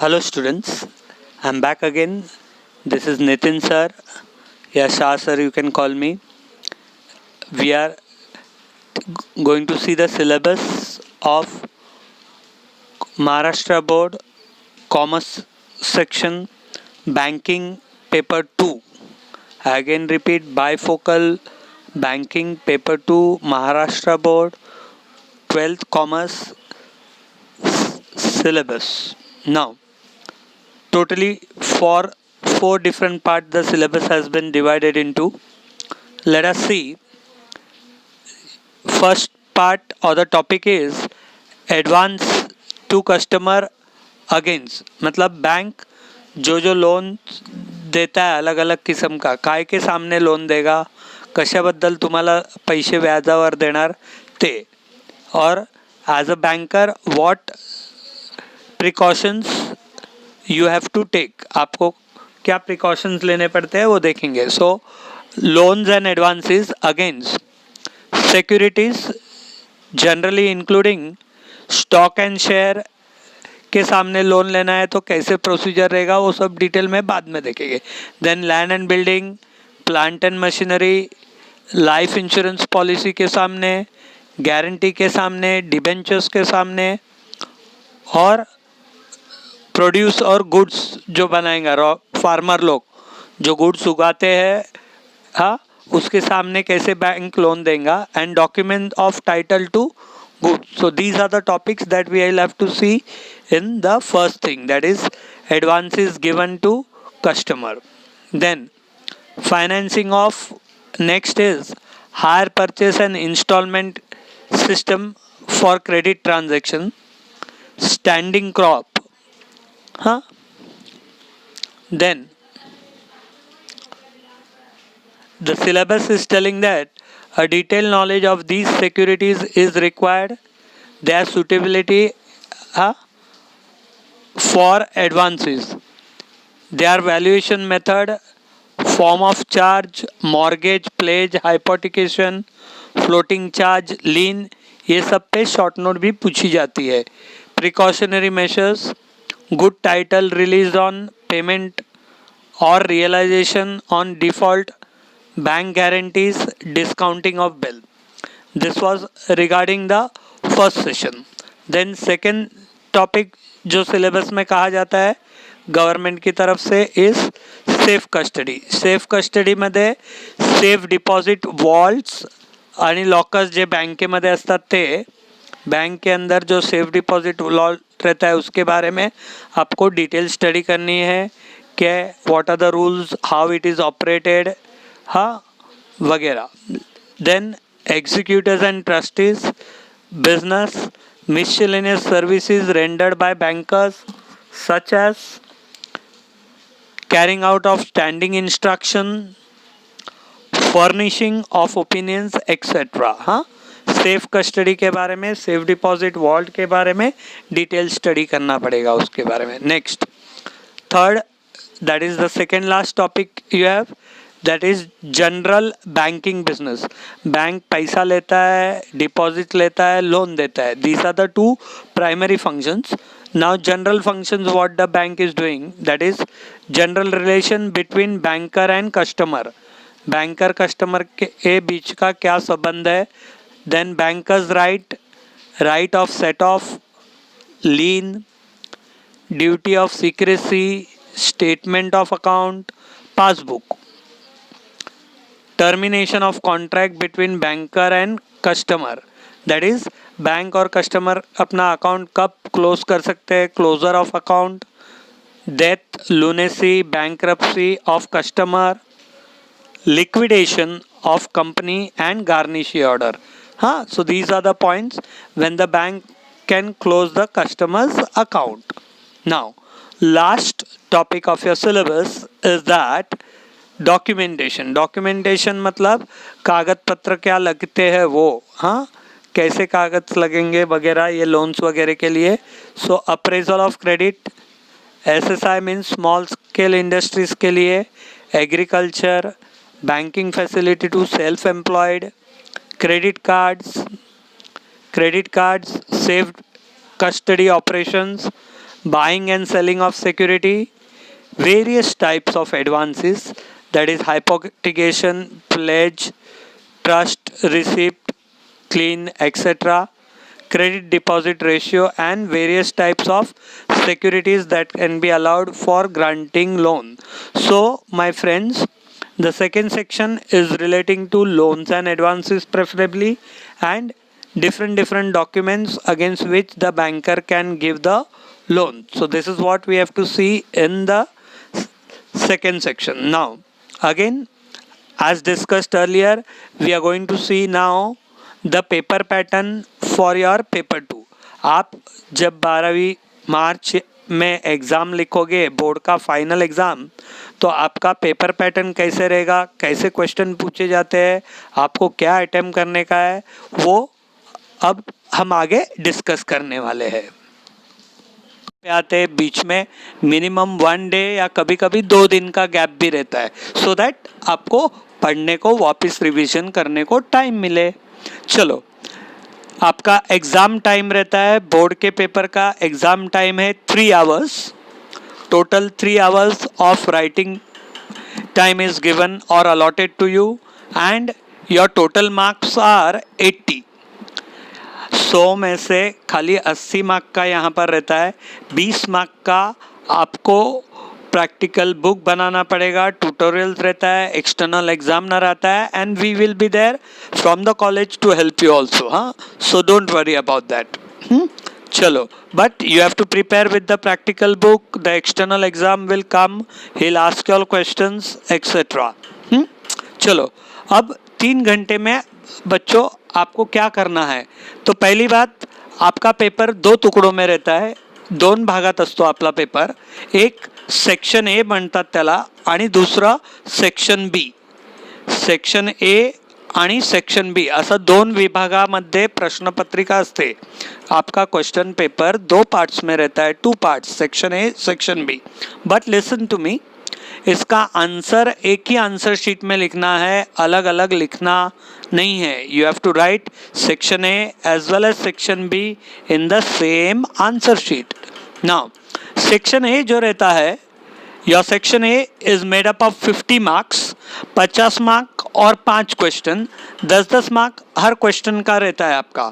Hello students, I'm back again. This is Nitin sir. Yeah, Shah sir, you can call me. We are going to see the syllabus of Maharashtra Board Commerce section Banking Paper 2. I again repeat bifocal Banking Paper 2 Maharashtra Board 12th Commerce syllabus. Now, totally for four different parts the syllabus has been divided into. Let us see. First part or the topic is advance to customer against, मतलब bank जो loan देता आहे अलग अलग किस्म का, काय के सामने लोन देगा, कशाबद्दल तुम्हाला पैसे व्याजावर देणार ते, और as a banker what precautions you have to take, आपको क्या प्रिकॉशंस लेने पड़ते हैं वो देखेंगे. So loans and advances against securities generally including stock and share के सामने लोन लेना है तो कैसे प्रोसीजर रहेगा वो सब डिटेल में बाद में देखेंगे. Then land and building, plant and machinery, life insurance policy के सामने, गारंटी के सामने, डिबेंचर्स के सामने, और प्रोड्यूस और गुड्स जो बनाएंगे फार्मर लोग जो गुड्स उगाते हैं, हाँ, उसके सामने कैसे बैंक लोन देगा, and document of title to goods. So these are the topics that we will have to see in the first thing, that is advances given to customer. Then financing of next is hire purchase and installment system for credit transaction, standing crop, huh? Then the syllabus is telling that a detailed knowledge of these securities is required, their suitability for advances, their valuation method, form of charge, mortgage, pledge, hypothecation, floating charge, lien, ये सब पे short note भी पूछी जाती है. Precautionary measures, good title release on payment और realisation on default, bank guarantees, discounting of bill. This was regarding the first session. Then second topic जो syllabus में कहा जाता है गवर्नमेंट की तरफ से इज सेफ कस्टडी. सेफ कस्टडीमध्ये सेफ डिपॉझिट वॉल्ट्स आणि लॉकर्स जे बँकेमध्ये असतात ते, बैंक के अंदर जो सेफ डिपॉजिट वॉल्ट रहता है उसके बारे में आपको डिटेल स्टडी करनी है कि what are the rules, how it is operated, हाँ, वगैरह. Then executives and trustees, business, miscellaneous services rendered by bankers such as carrying out of standing instruction, furnishing of opinions, etc. हाँ, safe custody के बारे में, safe deposit vault के बारे में detail study करना पड़ेगा उसके बारे में. Next third, that is the second last topic you have, that is general banking business. Bank पैसा लेता है, डिपॉजिट लेता है, लोन देता है. These are the two primary functions. Now general functions what the bank is doing, that is general relation between banker and customer. Banker customer के बीच का क्या संबंध है. Then bankers right of set off, lien, duty of secrecy, statement of account, passbook, termination of contract between banker and customer, that is bank और customer अपना account कब close कर सकते हैं, closure of account, death, lunacy, bankruptcy of customer, liquidation of company and garnishee order. हाँ, so these are the points when the bank can close the customer's account. Now last topic of your syllabus is that documentation. Documentation मतलब कागज पत्र क्या लगते हैं वो, हाँ, कैसे कागज लगेंगे वगैरह, ये लोन्स वगैरह के लिए. So appraisal of credit, SSI means small scale industries के लिए, agriculture, banking facility to self employed, credit cards, safe custody operations, buying and selling of security, various types of advances, that is hypothecation, pledge, trust, receipt, clean, etc., credit deposit ratio, and various types of securities that can be allowed for granting loan. So my friends, the second section is relating to loans and advances preferably, and different documents against which the banker can give the loan. So this is what we have to see in the second section. Now again, as discussed earlier, we are going to see now the paper pattern for your paper 2. आप जब 12वीं मार्च में exam लिखोगे, board का final exam, तो आपका paper pattern कैसे रहेगा, कैसे क्वेश्चन पूछे जाते हैं, आपको क्या अटेम्प्ट करने का है, वो अब हम आगे डिस्कस करने वाले हैं. पे आते हैं बीच में मिनिमम 1 डे या कभी कभी 2 दिन का गैप भी रहता है, सो दैट आपको पढ़ने को वापस रिवीजन करने को टाइम मिले. चलो, आपका एग्ज़ाम टाइम रहता है, बोर्ड के पेपर का एग्ज़ाम टाइम है 3 hours. Total 3 hours of writing time is given और allotted to you, and your total marks are 80. 100 में से खाली 80 मार्क का यहाँ पर रहता है. 20 मार्क का आपको प्रैक्टिकल बुक बनाना पड़ेगा, ट्यूटोरियल्स रहता है, एक्सटर्नल एग्जामिनर आता है, and we will be there from the college to help you also. हाँ, so don't worry about that. चलो, but you have to prepare with the practical book. The external exam will come, he will ask all questions etcetera. चलो, अब 3 घंटे में बच्चों आपको क्या करना है. तो पहली बात, आपका पेपर 2 तुकड़ों में रहता है. 2 भागात असतो आपला पेपर. एक सेक्शन ए म्हणतात त्याला, आणि दुसरा सेक्शन बी. सेक्शन ए आणि सेक्शन बी असं 2 विभागामध्ये प्रश्नपत्रिका असते. आपका क्वेश्चन पेपर 2 पार्ट्स में रहता है, 2 parts, section A, section B. But listen to me, इसका आंसर एक ही आंसर शीट में लिखना है, अलग अलग लिखना नहीं है. You have to write section A as well as section B in the same answer sheet. Now section A जो रहता है, your section A is made up of 50 marks, 50 mark और 5 क्वेश्चन, 10-10 मार्क हर क्वेश्चन का रहता है आपका.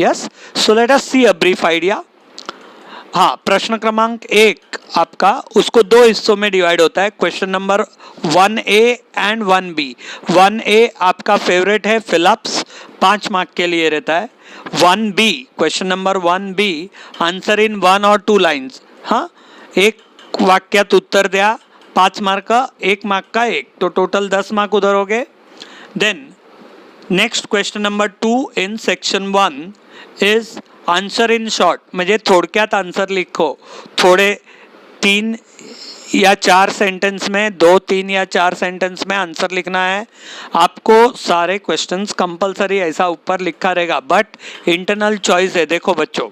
Yes, so let us see a brief idea. हाँ, प्रश्न क्रमांक 1 आपका उसको 2 हिस्सों में डिवाइड होता है. Question number 1A and 1B. 1A आपका फेवरेट है, फिलअप्स, 5 मार्क के लिए रहता है. 1B, question number 1B, answer in 1 और 2 लाइन्स. हाँ, एक वाक्यात उत्तर द्या, 5 मार्क का, 1 मार्क का 1, तो टोटल 10 मार्क उधर हो गए. Then next question number 2 in section 1 is answer in short, म्हणजे थोडक्यात आंसर लिखो. थोड़े 3 या 4 सेंटेंस में, 2, 3 या 4 सेंटेंस में आंसर लिखना है. आपको सारे क्वेश्चंस कंपलसरी ऐसा ऊपर लिखा रहेगा, बट इंटरनल चॉइस है. देखो बच्चों,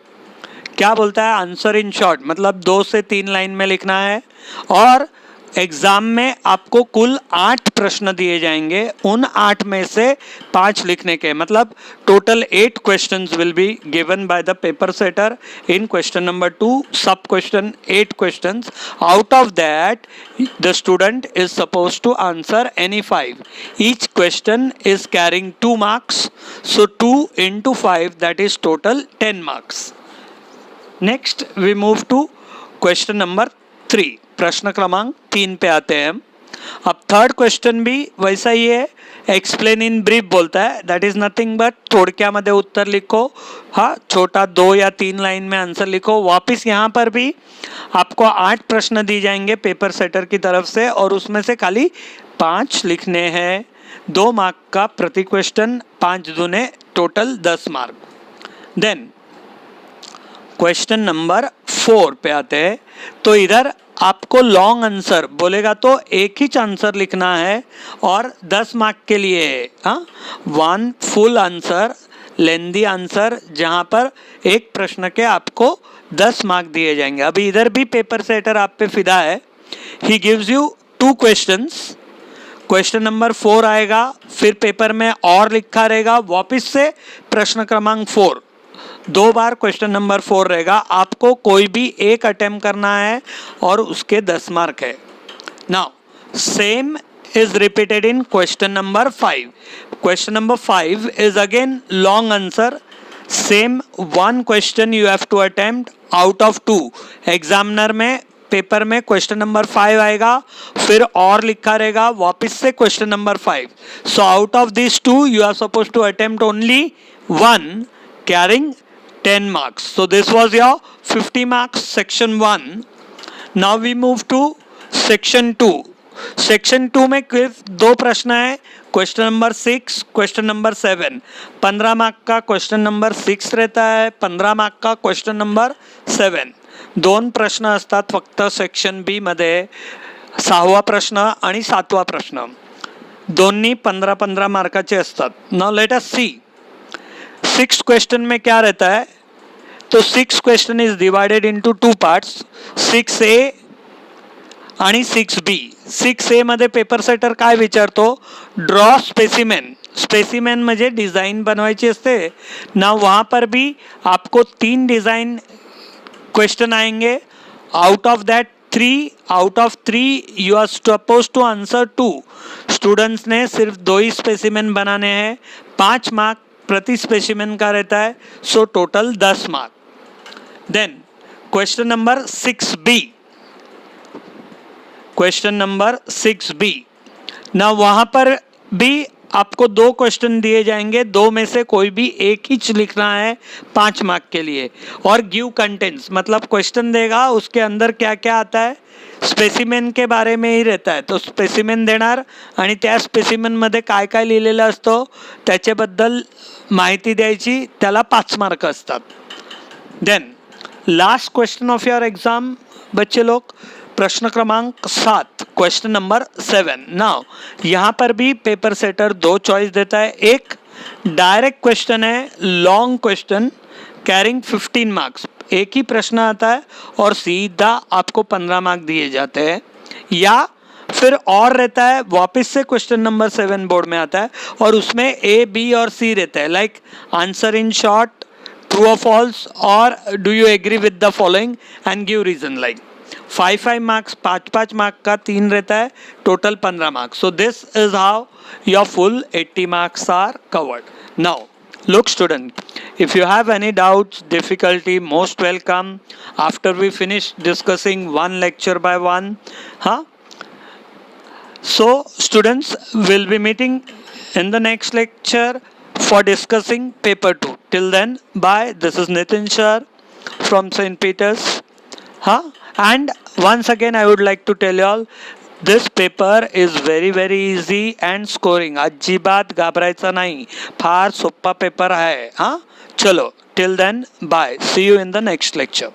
क्या बोलता है आंसर इन शॉर्ट, मतलब 2 से 3 लाइन में लिखना है. और एग्जाम में आपको कुल 8 प्रश्न दिए जाएंगे, उन 8 में से 5 लिखने के, मतलब total 8 questions will be given by the paper setter in question number 2, sub question 8 questions. Out of that the student is suppose to answer any 5. Each question is carrying 2 marks, so 2 into 5 that is total 10 marks. Next we move to question number 3. प्रश्न क्रमांक 3 पे आते हैं हम. अब third question भी वैसा ही है, एक्सप्लेन इन ब्रीफ बोलता है. दैट इज नथिंग बट थोडक्यामध्ये उत्तर लिखो. हाँ, छोटा 2 या 3 लाइन में आंसर लिखो. वापस यहाँ पर भी आपको 8 प्रश्न दिए जाएंगे पेपर सेटर की तरफ से, और उसमें से खाली 5 लिखने हैं. 2 मार्क का प्रति क्वेश्चन, 5 दूने total 10 mark. Then question number 4 पे आते हैं. तो इधर आपको लॉन्ग आंसर बोलेगा तो एक ही आंसर लिखना है और 10 मार्क के लिए है. हाँ, 1 फुल आंसर, लेंदी आंसर, जहाँ पर एक प्रश्न के आपको 10 मार्क दिए जाएंगे. अभी इधर भी पेपर सेटर आप पे फिदा है. He gives you 2 questions. Question number 4 आएगा, फिर पेपर में और लिखा रहेगा, वापस से प्रश्न क्रमांक 4. 2 बार क्वेश्चन नंबर 4 रहेगा, आपको कोई भी एक अटेम्प्ट करना है और उसके 10 मार्क है। Now same is repeated in question number 5. Question number 5 is again long answer. Same one question you have to attempt out of 2. Examiner में पेपर में क्वेश्चन नंबर 5 आएगा, फिर और लिखा रहेगा वापस से question number 5. So out of these 2 you are supposed to attempt only one carrying 10 marks. So this was your 50 marks section 1. Now we move to section 2. Section 2 में क्विज 2 प्रश्न है, question number 6, question number 7. 15 mark का question number 6 रहता है, 15 mark का question number 7. 2 प्रश्न असतात फक्त सेक्शन बी मध्ये, 6वा प्रश्न आणि 7वा प्रश्न. दोन्ही 15-15 मार्काचे असतात. Now let us see 6 question में क्या रहता है. तो 6 question is divided into 2 parts, 6A आणि 6B. 6A मध्ये पेपर सेटर काय विचारतो, ड्रॉ स्पेसिमेन. स्पेसिमेन म्हणजे डिज़ाइन बनवायची असते ना. वहाँ पर भी आपको 3 डिज़ाइन क्वेश्चन आएंगे. Out of that 3 you are suppose to answer 2. Students ने सिर्फ 2 ही स्पेसिमेन बनाने हैं. 5 मार्क प्रति स्पेसिमेन का रहता है, so total 10 mark. Then question number 6B. Question number 6B ना, वहाँ पर भी आपको 2 क्वेश्चन दिए जाएंगे, 2 में से कोई भी एक ही लिखना है 5 मार्क के लिए. और गिव कंटेंट्स मतलब क्वेश्चन देगा, उसके अंदर क्या क्या आता है स्पेसिमेन के बारे में ही रहता है. तो स्पेसिमेन देणार आणि त्या स्पेसिमेनमध्ये काय काय लिहिलेलं असतं त्याच्याबद्दल माहिती द्यायची, त्याला 5 मार्क असतात. Then last question of your exam बच्चे लोग, प्रश्न क्रमांक 7, क्वेश्चन नंबर 7. नाउ यहाँ पर भी पेपर सेटर 2 चॉइस देता है. एक डायरेक्ट क्वेश्चन है, लॉन्ग क्वेश्चन कैरिंग 15 मार्क्स. एक ही प्रश्न आता है और सीधा आपको 15 मार्क दिए जाते हैं. या फिर और रहता है वापस से क्वेश्चन नंबर 7 बोर्ड में आता है और उसमें A, B और C रहता है, like answer in short, true और फॉल्स, और do you agree with the following and give reason. Like 5 marks, 5 mark का 3 रहता है, total 15 marks. So this is how your full 80 marks are covered. Now look student, if you have any doubts, difficulty, most welcome after we finish discussing one lecture by one. So students will be meeting in the next lecture for discussing paper 2. Till then, bye. This is Nitin Shah from St. Peter's. And once again I would like to tell you all, this paper is very very easy and scoring. अजिबात घाबरायचं नाही, फार सोपा paper आहे. चलो, till then, bye. See you in the next lecture.